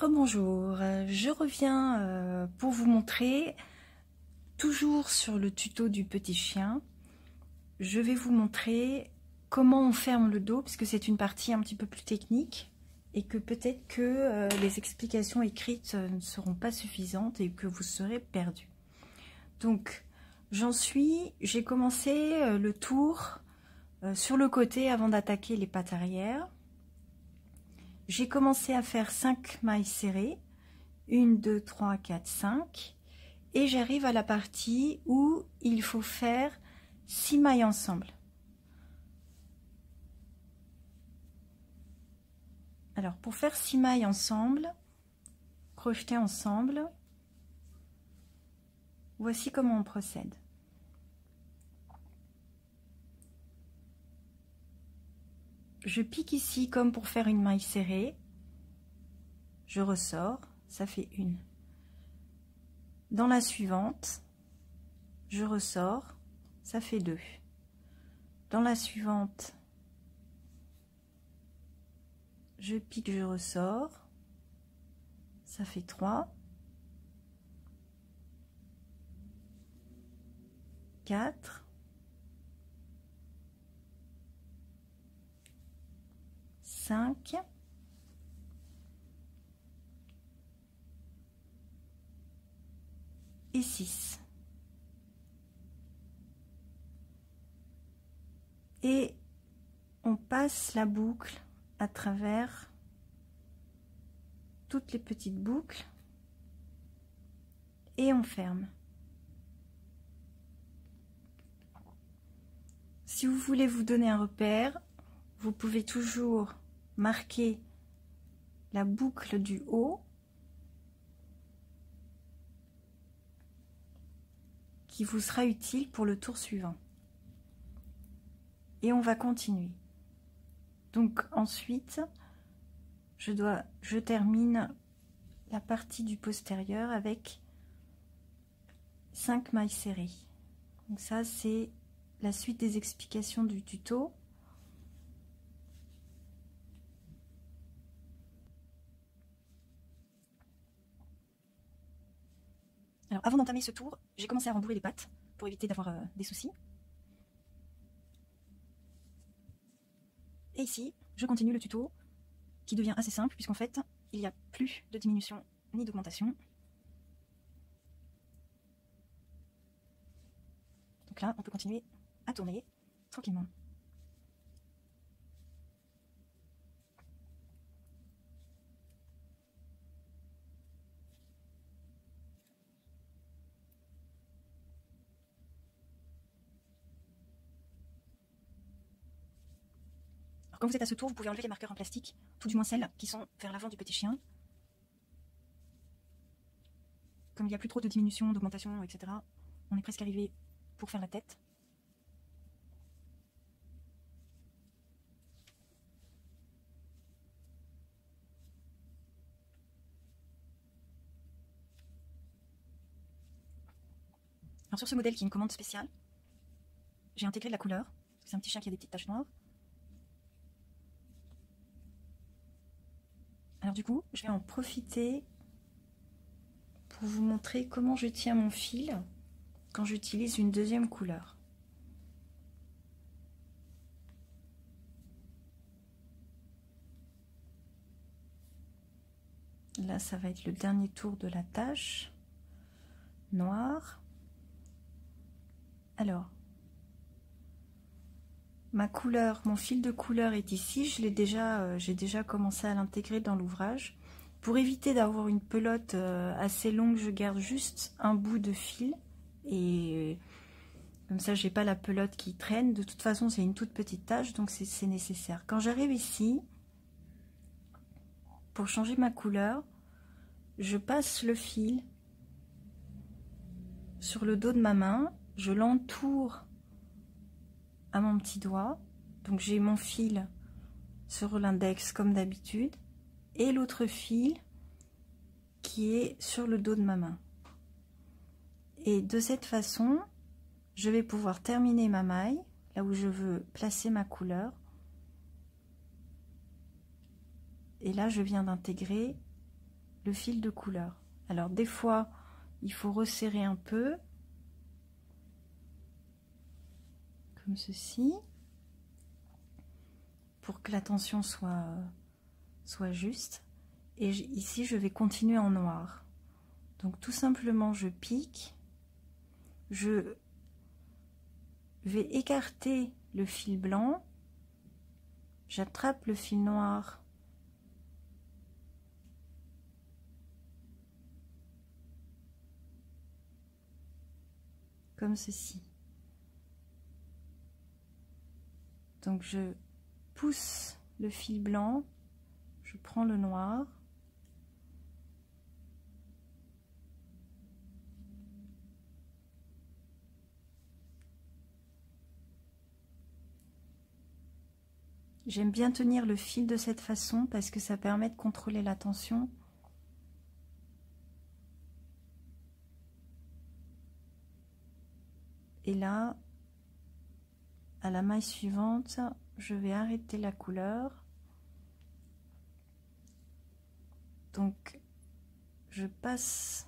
Rebonjour, je reviens pour vous montrer, toujours sur le tuto du petit chien, je vais vous montrer comment on ferme le dos, puisque c'est une partie un petit peu plus technique et que peut-être que les explications écrites ne seront pas suffisantes et que vous serez perdu. Donc j'ai commencé le tour sur le côté avant d'attaquer les pattes arrière. J'ai commencé à faire 5 mailles serrées, 1, 2, 3, 4, 5, et j'arrive à la partie où il faut faire 6 mailles ensemble. Alors pour faire 6 mailles ensemble, crochetées ensemble, voici comment on procède. Je pique ici comme pour faire une maille serrée, je ressors, ça fait une. Dans la suivante, je ressors, ça fait 2. Dans la suivante, je pique, je ressors, ça fait 3. 4. 5. Et 6. Et on passe la boucle à travers toutes les petites boucles et on ferme. Si vous voulez vous donner un repère, vous pouvez toujours marquer la boucle du haut qui vous sera utile pour le tour suivant. Et on va continuer. Donc ensuite, je termine la partie du postérieur avec 5 mailles serrées. Donc ça, c'est la suite des explications du tuto. Alors avant d'entamer ce tour, j'ai commencé à rembourrer les pattes pour éviter d'avoir des soucis. Et ici, je continue le tuto qui devient assez simple puisqu'en fait, il n'y a plus de diminution ni d'augmentation. Donc là, on peut continuer à tourner tranquillement. Quand vous êtes à ce tour, vous pouvez enlever les marqueurs en plastique, tout du moins celles qui sont vers l'avant du petit chien. Comme il n'y a plus trop de diminution, d'augmentation, etc., on est presque arrivé pour faire la tête. Alors sur ce modèle qui est une commande spéciale, j'ai intégré de la couleur, parce que c'est un petit chien qui a des petites taches noires. Alors du coup, je vais en profiter pour vous montrer comment je tiens mon fil quand j'utilise une deuxième couleur. Là, ça va être le dernier tour de la tache noire. Alors, ma couleur, mon fil de couleur est ici. J'ai déjà commencé à l'intégrer dans l'ouvrage. Pour éviter d'avoir une pelote assez longue, je garde juste un bout de fil et comme ça, j'ai pas la pelote qui traîne. De toute façon, c'est une toute petite tache, donc c'est nécessaire. Quand j'arrive ici, pour changer ma couleur, je passe le fil sur le dos de ma main, je l'entoure à mon petit doigt, donc j'ai mon fil sur l'index comme d'habitude et l'autre fil qui est sur le dos de ma main, et de cette façon je vais pouvoir terminer ma maille là où je veux placer ma couleur, et là je viens d'intégrer le fil de couleur. Alors des fois, il faut resserrer un peu, comme ceci, pour que la tension soit juste. Et ici, je vais continuer en noir. Donc tout simplement, je pique, je vais écarter le fil blanc, j'attrape le fil noir comme ceci. Donc je pousse le fil blanc, je prends le noir, j'aime bien tenir le fil de cette façon parce que ça permet de contrôler la tension. Et là, à la maille suivante, je vais arrêter la couleur. Donc, je passe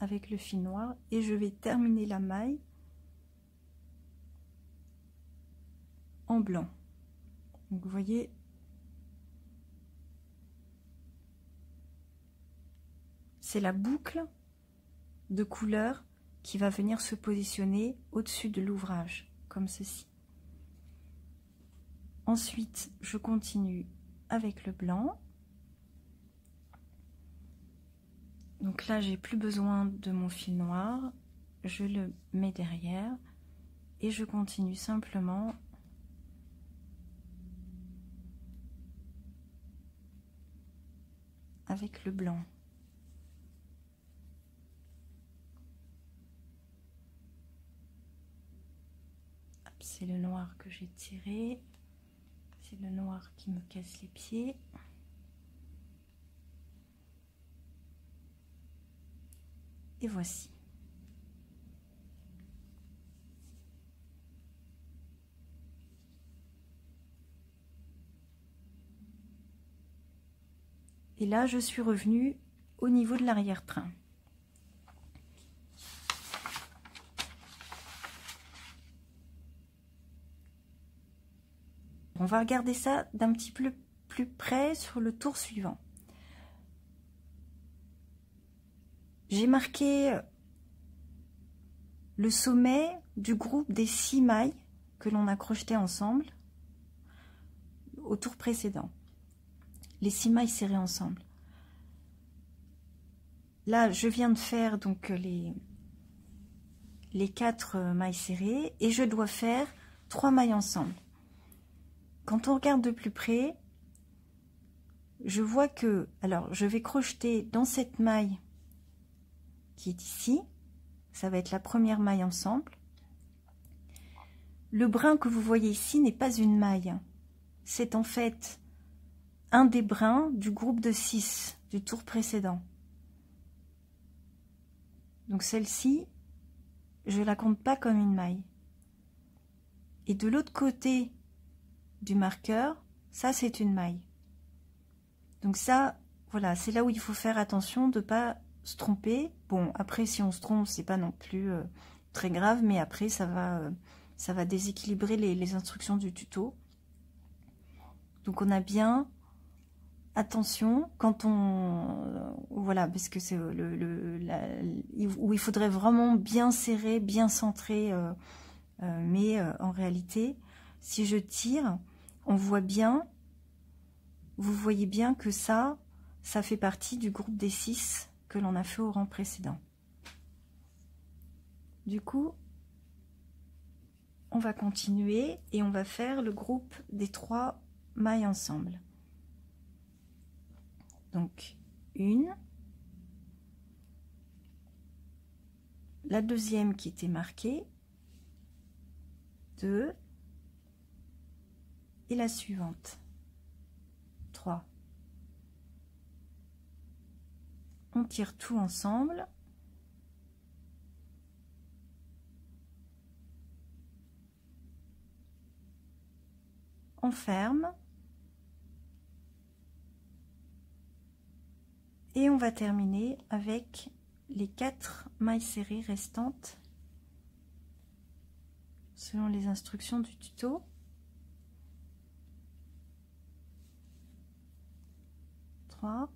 avec le fil noir et je vais terminer la maille en blanc. Donc, vous voyez, c'est la boucle de couleur qui va venir se positionner au-dessus de l'ouvrage, comme ceci. Ensuite, je continue avec le blanc. Donc là, j'ai plus besoin de mon fil noir. Je le mets derrière et je continue simplement avec le blanc. C'est le noir que j'ai tiré. C'est le noir qui me casse les pieds. Et voici. Et là, je suis revenue au niveau de l'arrière-train. On va regarder ça d'un petit peu plus près sur le tour suivant. J'ai marqué le sommet du groupe des 6 mailles que l'on a crocheté ensemble au tour précédent. Les 6 mailles serrées ensemble. Là, je viens de faire donc les 4 mailles serrées et je dois faire 3 mailles ensemble. Quand on regarde de plus près, je vois que, alors je vais crocheter dans cette maille qui est ici, ça va être la première maille ensemble. Le brin que vous voyez ici n'est pas une maille, c'est en fait un des brins du groupe de 6 du tour précédent. Donc celle-ci, je la compte pas comme une maille. Et de l'autre côté du marqueur, ça c'est une maille. Donc ça, voilà, c'est là où il faut faire attention de ne pas se tromper. Bon, après si on se trompe, c'est pas non plus très grave, mais après ça va déséquilibrer les instructions du tuto. Donc on a bien attention quand on voilà, parce que c'est où il faudrait vraiment bien serrer, bien centrer, mais en réalité, si je tire, on voit bien, vous voyez bien que ça fait partie du groupe des 6 que l'on a fait au rang précédent. Du coup, on va continuer et on va faire le groupe des 3 mailles ensemble. Donc, une, la deuxième qui était marquée, 2, et la suivante, 3. On tire tout ensemble. On ferme. Et on va terminer avec les 4 mailles serrées restantes selon les instructions du tuto. 3,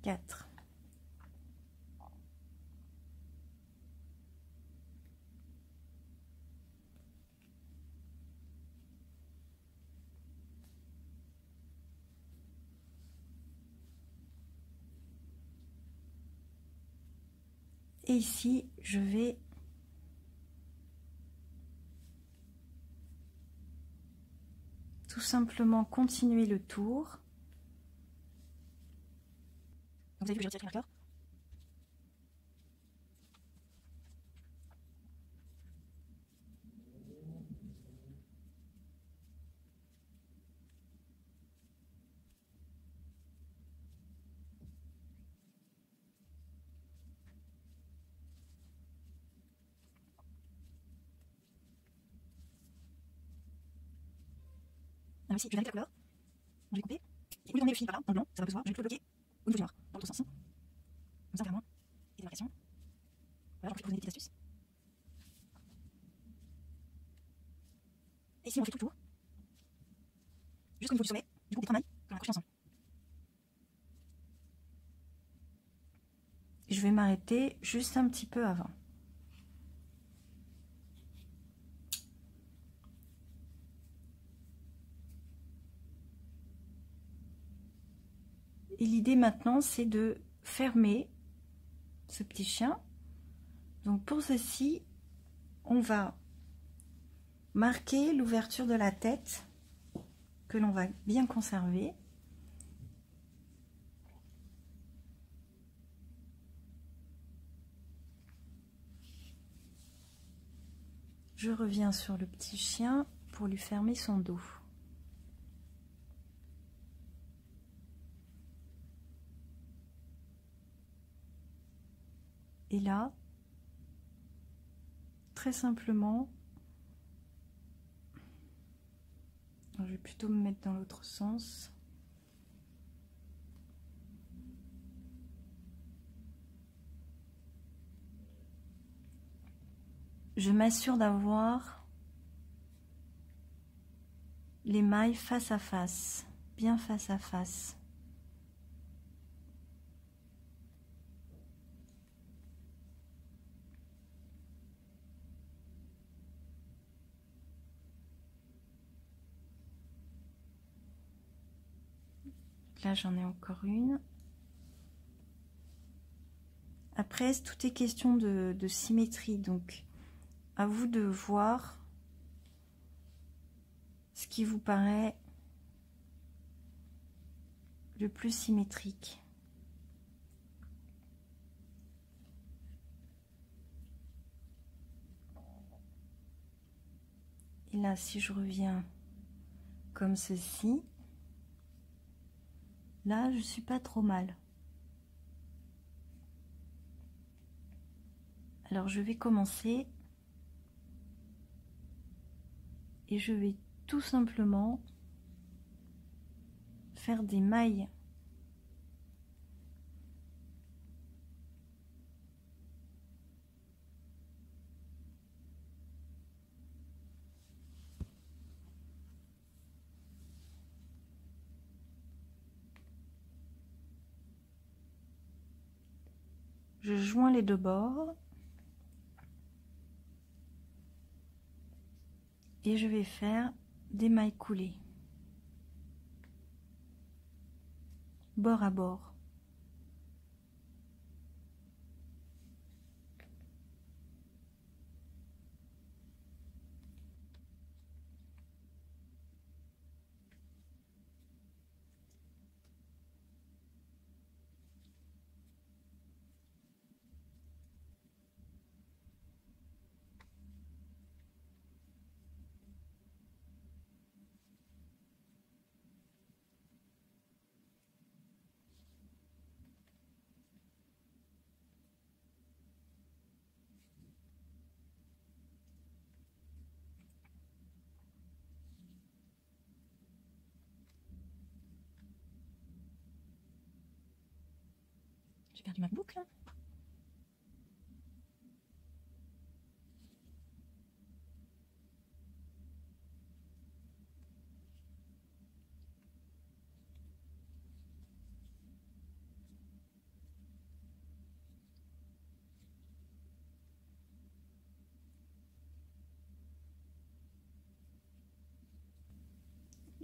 4. Et ici, je vais tout simplement continuer le tour. Vous avez vu que j'ai retiré le marqueur. Alors ici, je vais avec la couleur. Je vais couper. Et au lieu d'emmener le fil par là, dans le blanc, ça va besoin, je vais tout le bloquer au niveau du noir, dans l'autre sens. Comme ça, vraiment. Et démarcation. Voilà, j'en profite pour vous donner des petites astuces. Et ici, on fait tout le tour. Jusqu'au niveau du sommet, du coup, des 3 mailles que l'on a accrochées ensemble. Et je vais m'arrêter juste un petit peu avant. Et l'idée maintenant, c'est de fermer ce petit chien. Donc pour ceci, on va marquer l'ouverture de la tête que l'on va bien conserver. Je reviens sur le petit chien pour lui fermer son dos. Et là, très simplement, je vais plutôt me mettre dans l'autre sens. Je m'assure d'avoir les mailles face à face, bien face à face. Là, j'en ai encore une. Après, tout est question de symétrie, donc à vous de voir ce qui vous paraît le plus symétrique. Et là, si je reviens comme ceci, là, je suis pas trop mal. Alors, je vais commencer et je vais tout simplement faire des mailles je joins les deux bords et je vais faire des mailles coulées bord à bord. J'ai perdu ma boucle.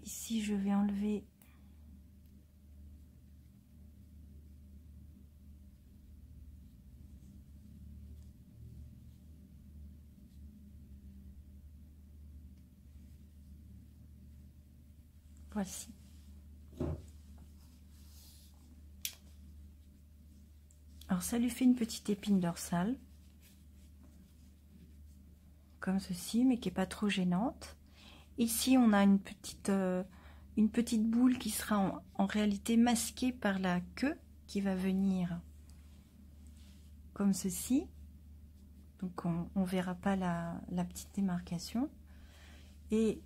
Ici, je vais enlever voici. Alors ça lui fait une petite épine dorsale, comme ceci, mais qui n'est pas trop gênante. Ici, on a une petite boule qui sera en réalité masquée par la queue qui va venir comme ceci. Donc on ne verra pas la petite démarcation. Et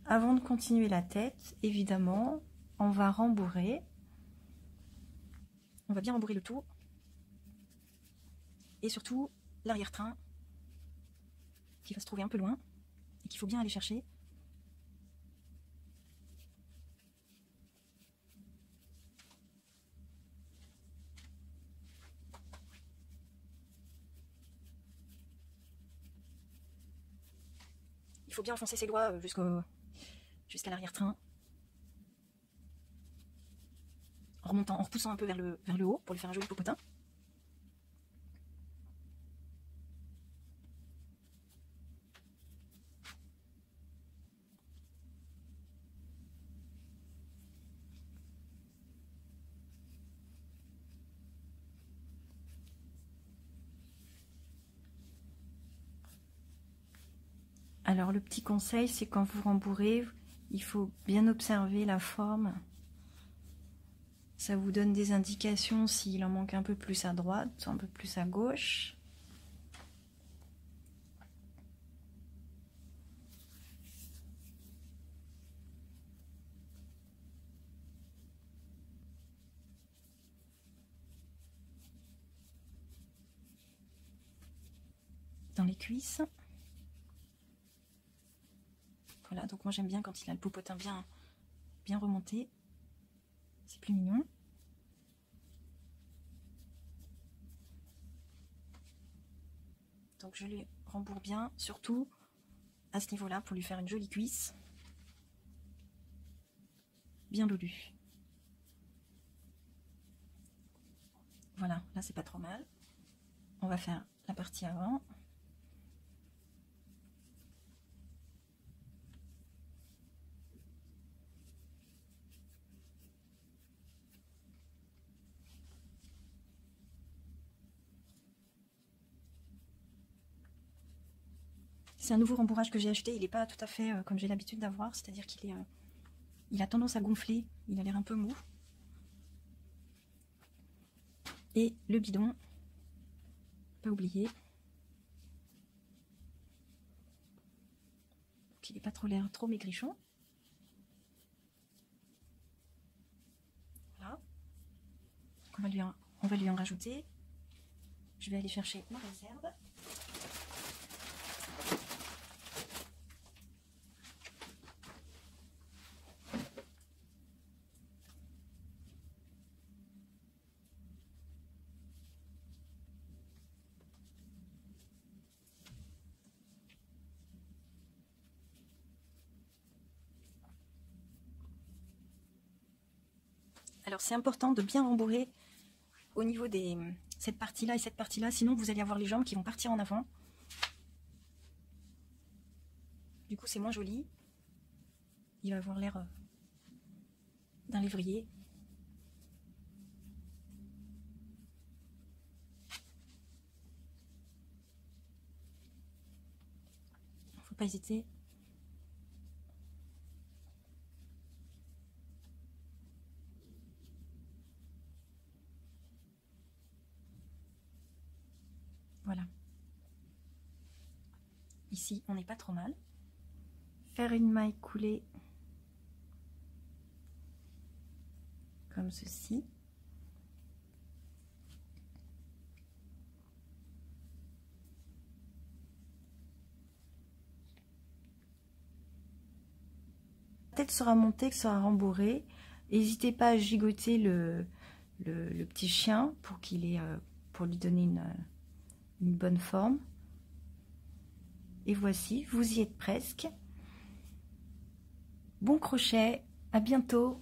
avant de continuer la tête, évidemment, on va rembourrer. On va bien rembourrer le tout. Et surtout, l'arrière-train qui va se trouver un peu loin et qu'il faut bien aller chercher. Il faut bien enfoncer ses doigts jusqu'à l'arrière-train. En remontant, en repoussant un peu vers le haut pour lui faire un joli popotin. Alors le petit conseil, c'est quand vous rembourrez, il faut bien observer la forme. Ça vous donne des indications s'il en manque un peu plus à droite, un peu plus à gauche. Dans les cuisses. Voilà, donc moi j'aime bien quand il a le popotin bien remonté. C'est plus mignon. Donc je lui rembourre bien, surtout à ce niveau-là, pour lui faire une jolie cuisse. Bien doudue. Voilà, là c'est pas trop mal. On va faire la partie avant. C'est un nouveau rembourrage que j'ai acheté, il n'est pas tout à fait comme j'ai l'habitude d'avoir, c'est-à-dire il a tendance à gonfler, il a l'air un peu mou. Et le bidon, pas oublier. Il n'est pas trop l'air trop maigrichon. Voilà. Donc on va lui en rajouter. Je vais aller chercher ma réserve. Alors c'est important de bien rembourrer au niveau de cette partie-là et cette partie-là, sinon vous allez avoir les jambes qui vont partir en avant. Du coup c'est moins joli. Il va avoir l'air d'un lévrier. Faut pas hésiter. Voilà. Ici, on n'est pas trop mal. Faire une maille coulée comme ceci. tête sera montée, que sera rembourrée. N'hésitez pas à gigoter le petit chien pour pour lui donner une bonne forme. Et voici, vous y êtes presque. Bon crochet, à bientôt.